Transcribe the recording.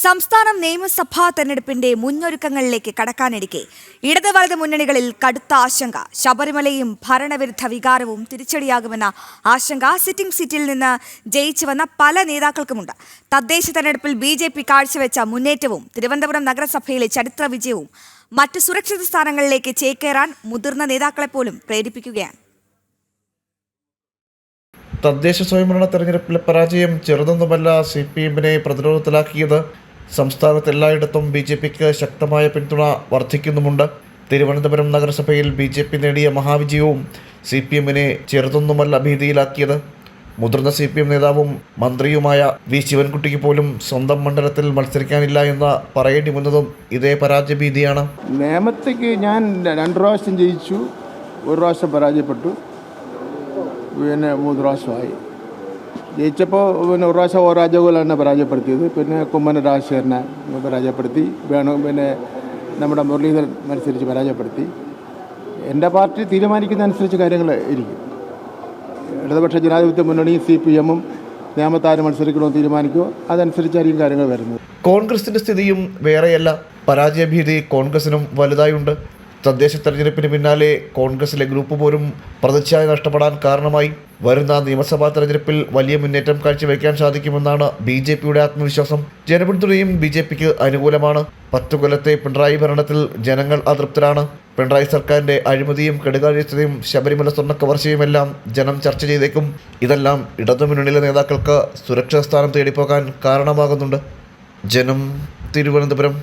സംസ്ഥാനം നിയമസഭാ തെരഞ്ഞെടുപ്പിന്റെ മുന്നൊരുക്കങ്ങളിലേക്ക് കടക്കാനിരിക്കെ ഇടത് വലത് മുന്നണികളിൽ കടുത്ത ആശങ്ക. ശബരിമലയും ഭരണവിരുദ്ധ വികാരവും തിരിച്ചടിയാകുമെന്ന ആശങ്ക സിറ്റിംഗ് സീറ്റിൽ നിന്ന് ജയിച്ചു വന്ന പല നേതാക്കൾക്കുമുണ്ട്. തദ്ദേശ തെരഞ്ഞെടുപ്പിൽ BJP കാഴ്ചവെച്ച മുന്നേറ്റവും തിരുവനന്തപുരം നഗരസഭയിലെ ചരിത്ര വിജയവും മറ്റ് സുരക്ഷിത സ്ഥാനങ്ങളിലേക്ക് ചേക്കേറാൻ മുതിർന്ന നേതാക്കളെപ്പോലും പ്രേരിപ്പിക്കുകയാണ്. തദ്ദേശ സ്വയംഭരണ തെരഞ്ഞെടുപ്പിലെ പരാജയം ചെറുതൊന്നുമല്ല CPM-നെ പ്രതിരോധത്തിലാക്കിയത്. സംസ്ഥാനത്ത് എല്ലായിടത്തും BJPക്ക് ശക്തമായ പിന്തുണ വർദ്ധിക്കുന്നുമുണ്ട്. തിരുവനന്തപുരം നഗരസഭയിൽ BJP നേടിയ മഹാവിജയവും CPM-നെ ചെറുതൊന്നുമല്ല ഭീതിയിലാക്കിയത്. മുതിർന്ന CPM നേതാവും മന്ത്രിയുമായ V. ശിവൻകുട്ടിക്ക് പോലും സ്വന്തം മണ്ഡലത്തിൽ മത്സരിക്കാനില്ല എന്ന് പറയേണ്ടി വന്നതും ഇതേ പരാജയഭീതിയാണ്. നേമത്തേക്ക് ഞാൻ 2 പ്രാവശ്യം ജയിച്ചു, 1 പ്രാവശ്യം പരാജയപ്പെട്ടു, പിന്നെ 3 പ്രാവശ്യമായി. ജയിച്ചപ്പോൾ പിന്നെ 1 പ്രാവശ്യം രാജഗോപാലിനെ പരാജയപ്പെടുത്തിയത്, പിന്നെ കുമ്മന രാജശേഖരനെ പരാജയപ്പെടുത്തി, പിന്നെ നമ്മുടെ മുരളീധരൻ മത്സരിച്ച് പരാജയപ്പെടുത്തി. എൻ്റെ പാർട്ടി തീരുമാനിക്കുന്ന അനുസരിച്ച് കാര്യങ്ങൾ ഇരിക്കും. ഇടതുപക്ഷ ജനാധിപത്യ മുന്നണി CPM-ഉം നിയമത്താര് മത്സരിക്കണമെന്ന് തീരുമാനിക്കുമോ അതനുസരിച്ചായിരിക്കും കാര്യങ്ങൾ വരുന്നത്. കോൺഗ്രസിൻ്റെ സ്ഥിതിയും വേറെയല്ല. പരാജയഭീതി കോൺഗ്രസിനും വലുതായുണ്ട്. തദ്ദേശ തെരഞ്ഞെടുപ്പിന് പിന്നാലെ കോൺഗ്രസിലെ ഗ്രൂപ്പ് പോലും പ്രതിച്ഛായ നഷ്ടപ്പെടാൻ കാരണമായി. വരുന്ന നിയമസഭാ തെരഞ്ഞെടുപ്പിൽ വലിയ മുന്നേറ്റം കാഴ്ചവെക്കാൻ സാധിക്കുമെന്നാണ് BJPയുടെ ആത്മവിശ്വാസം. ജനപിന്തുണയും BJPക്ക് അനുകൂലമാണ്. 10 കൊല്ലത്തെ പിണറായി ഭരണത്തിൽ ജനങ്ങൾ അതൃപ്തരാണ്. പിണറായി സർക്കാരിൻ്റെ അഴിമതിയും കെടുകാര്യസ്ഥതയും ശബരിമല സ്വർണ്ണ കവർച്ചയുമെല്ലാം ജനം ചർച്ച ചെയ്തേക്കും. ഇതെല്ലാം ഇടതുമുന്നണിയിലെ നേതാക്കൾക്ക് സുരക്ഷിത സ്ഥാനം തേടിപ്പോകാൻ കാരണമാകുന്നുണ്ട്. ജനം, തിരുവനന്തപുരം.